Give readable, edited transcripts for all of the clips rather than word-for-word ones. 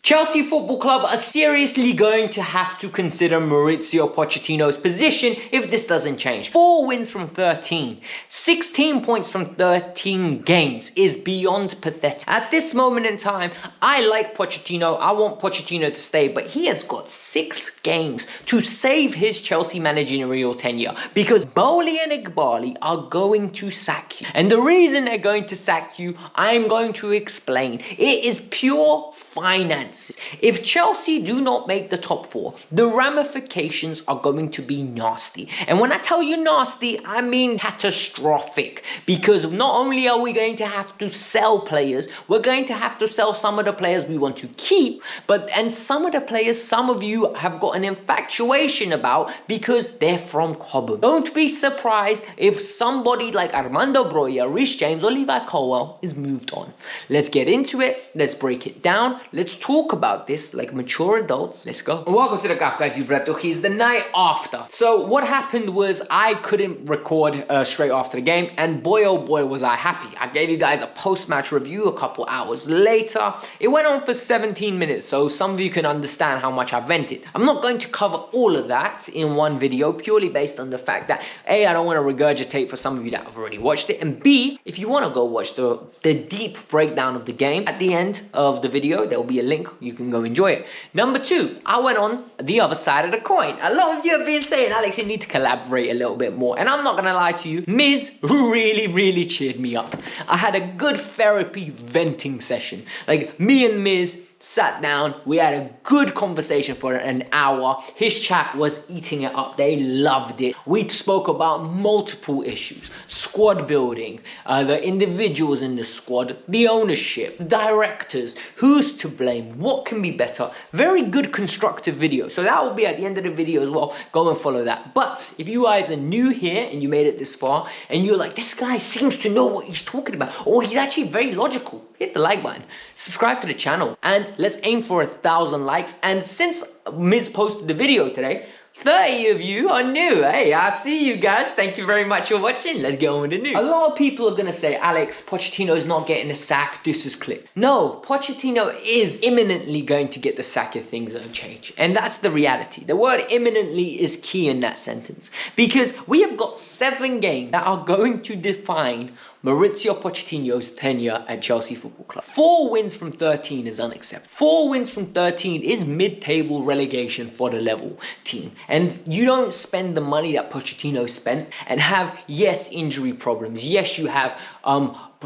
Chelsea Football Club are seriously going to have to consider Mauricio Pochettino's position if this doesn't change. 4 wins from 13, 16 points from 13 games is beyond pathetic. At this moment in time, I like Pochettino, I want Pochettino to stay, but he has got 6 games to save his Chelsea managerial tenure because Bowley and Igbali are going to sack you. And the reason they're going to sack you, I'm going to explain. It is pure finance. If Chelsea do not make the top 4, the ramifications are going to be nasty. And when I tell you nasty, I mean catastrophic. Because not only are we going to have to sell players, we're going to have to sell some of the players we want to keep, and some of the players some of you have got an infatuation about because they're from Cobham. Don't be surprised if somebody like Armando Broja, Reece James or Levi Colwell is moved on. Let's get into it. Let's break it down. Let's talk about this like mature adults. Let's go. Welcome to the Kavkas View. It's the night after. So what happened was I couldn't record straight after the game, and boy oh boy was I happy. I gave you guys a post-match review a couple hours later. It went on for 17 minutes, so some of you can understand how much I vented. I'm not going to cover all of that in one video purely based on the fact that A, I don't want to regurgitate for some of you that have already watched it, and B, if you want to go watch the deep breakdown of the game at the end of the video, there will be a link. You can go enjoy it. Number 2, I went on the other side of the coin. A lot of you have been saying, Alex, you need to collaborate a little bit more. And I'm not going to lie to you, Miz really cheered me up. I had a good therapy venting session. Like, me and Miz sat down, we had a good conversation for an hour. His chat was eating it up. They loved it. We spoke about multiple issues: squad building, the individuals in the squad, the ownership, the directors, who's to blame, what can be better. Very good constructive video. So that will be at the end of the video as well. Go and follow that. But if you guys are new here and you made it this far and you're like, this guy seems to know what he's talking about, or he's actually very logical, hit the like button, subscribe to the channel, and let's aim for 1,000 likes. And since Miz posted the video today, 30 of you are new. Hey, I see you guys. Thank you very much for watching. Let's get on with the news. A lot of people are going to say, Alex, Pochettino is not getting the sack. This is clip. No, Pochettino is imminently going to get the sack if things don't change. And that's the reality. The word imminently is key in that sentence. Because we have got 7 games that are going to define Mauricio Pochettino's tenure at Chelsea Football Club. 4 wins from 13 is unacceptable. 4 wins from 13 is mid-table relegation for the level team. And you don't spend the money that Pochettino spent and have, yes, injury problems. Yes, you have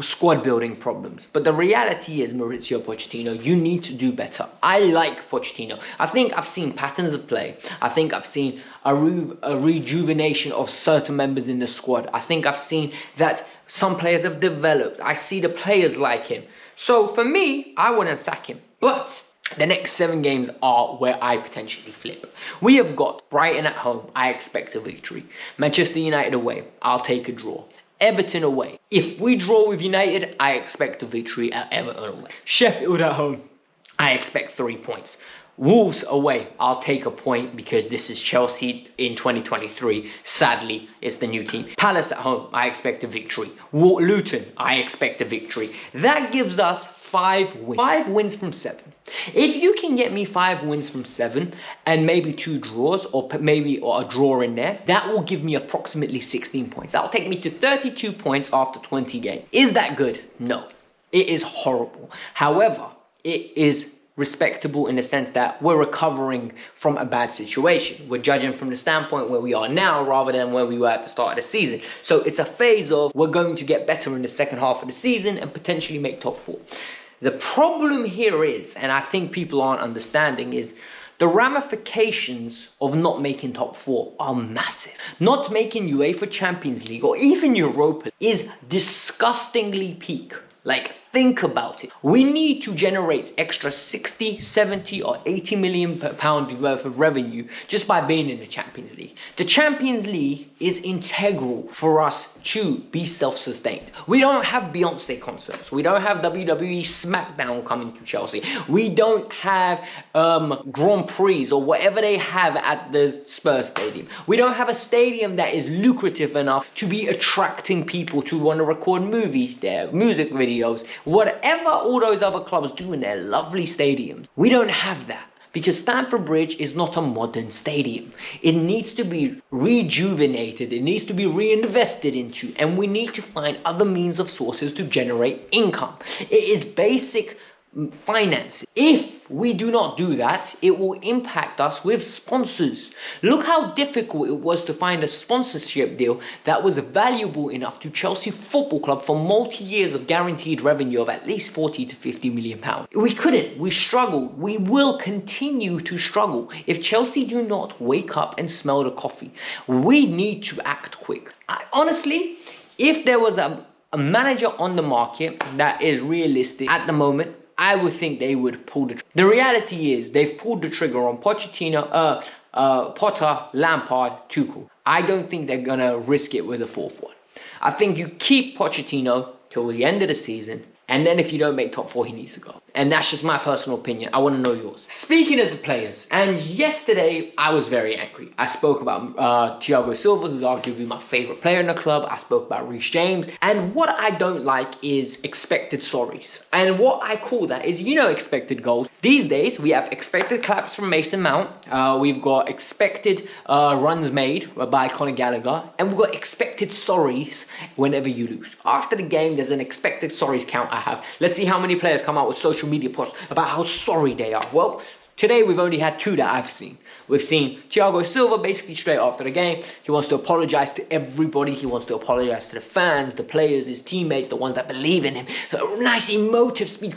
squad building problems. But the reality is, Mauricio Pochettino, you need to do better. I like Pochettino. I think I've seen patterns of play. I think I've seen a rejuvenation of certain members in the squad. I think I've seen that some players have developed. I see the players like him. So for me, I wouldn't sack him. But the next 7 games are where I potentially flip. We have got Brighton at home. I expect a victory. Manchester United away. I'll take a draw. Everton away. If we draw with United, I expect a victory at Everton away. Sheffield at home. I expect 3 points. Wolves away, I'll take a point because this is Chelsea in 2023. Sadly, it's the new team. Palace at home, I expect a victory. Luton, I expect a victory. That gives us 5 wins. 5 wins from 7. If you can get me 5 wins from 7 and maybe 2 draws or maybe a draw in there, that will give me approximately 16 points. That will take me to 32 points after 20 games. Is that good? No. It is horrible. However, it is respectable in the sense that we're recovering from a bad situation. We're judging from the standpoint where we are now rather than where we were at the start of the season. So it's a phase of we're going to get better in the second half of the season and potentially make top 4. The problem here is, and I think people aren't understanding, is the ramifications of not making top 4 are massive. Not making UEFA Champions League or even Europa is disgustingly peak. Like, think about it. We need to generate extra 60, 70 or 80 million pound worth of revenue just by being in the Champions League. The Champions League is integral for us to be self-sustained. We don't have Beyonce concerts. We don't have WWE SmackDown coming to Chelsea. We don't have Grand Prix or whatever they have at the Spurs Stadium. We don't have a stadium that is lucrative enough to be attracting people to want to record movies there, music videos videos, whatever all those other clubs do in their lovely stadiums. We don't have that. Because Stamford Bridge is not a modern stadium. It needs to be rejuvenated, it needs to be reinvested into, and we need to find other means of sources to generate income. It is basic finance. If we do not do that, it will impact us with sponsors. Look how difficult it was to find a sponsorship deal that was valuable enough to Chelsea Football Club for multi-years of guaranteed revenue of at least 40 to 50 million pounds. We couldn't, we struggled, we will continue to struggle if Chelsea do not wake up and smell the coffee. We need to act quick. Honestly, if there was a manager on the market that is realistic at the moment, I would think they would pull the trigger. The reality is they've pulled the trigger on Pochettino, Potter, Lampard, Tuchel. I don't think they're going to risk it with a fourth one. I think you keep Pochettino till the end of the season, and then if you don't make top 4, he needs to go. And that's just my personal opinion. I want to know yours. Speaking of the players, and yesterday I was very angry. I spoke about Thiago Silva, who's arguably my favorite player in the club. I spoke about Reece James. And what I don't like is expected sorries. And what I call that is, expected goals. These days, we have expected claps from Mason Mount. We've got expected runs made by Conor Gallagher. And we've got expected sorries whenever you lose. After the game, there's an expected sorries count I have. Let's see how many players come out with social media posts about how sorry they are. Well, today we've only had 2 that I've seen. We've seen Thiago Silva basically straight after the game. He wants to apologize to everybody. He wants to apologize to the fans, the players, his teammates, the ones that believe in him. So nice emotive speech.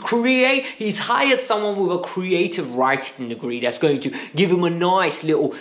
He's hired someone with a creative writing degree that's going to give him a nice little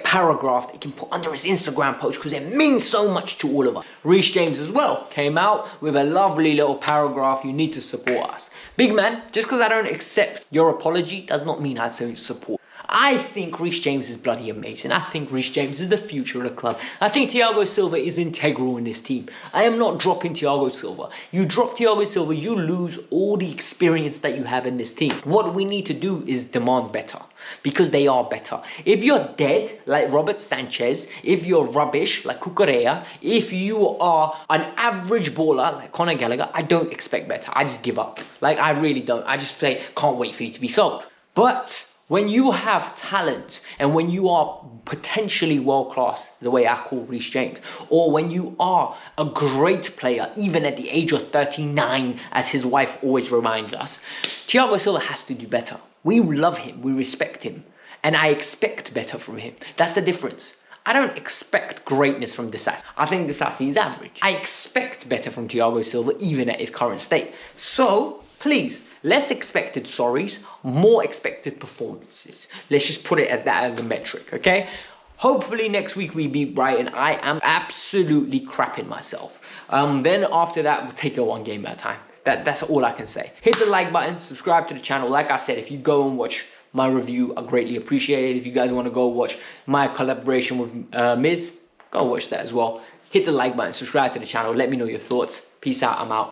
paragraph that he can put under his Instagram post because it means so much to all of us. Reece James as well came out with a lovely little paragraph. You need to support us. Big man, just because I don't accept your apology does not mean I don't support. I think Reece James is bloody amazing. I think Reece James is the future of the club. I think Thiago Silva is integral in this team. I am not dropping Thiago Silva. You drop Thiago Silva, you lose all the experience that you have in this team. What we need to do is demand better. Because they are better. If you're dead, like Robert Sanchez, if you're rubbish, like Cucurella, if you are an average baller, like Conor Gallagher, I don't expect better. I just give up. Like, I really don't. I just say, can't wait for you to be sold. But when you have talent and when you are potentially world-class, the way I call Reece James, or when you are a great player, even at the age of 39, as his wife always reminds us, Thiago Silva has to do better. We love him, we respect him, and I expect better from him. That's the difference. I don't expect greatness from Disasi. I think Disasi is average. I expect better from Thiago Silva, even at his current state. So, please, less expected sorries, more expected performances. Let's just put it as that as a metric, okay? Hopefully next week we beat Brighton. I am absolutely crapping myself. Then after that, we'll take it one game at a time. That's all I can say. Hit the like button, subscribe to the channel. Like I said, if you go and watch my review, I greatly appreciate it. If you guys want to go watch my collaboration with Miz, go watch that as well. Hit the like button, subscribe to the channel. Let me know your thoughts. Peace out, I'm out.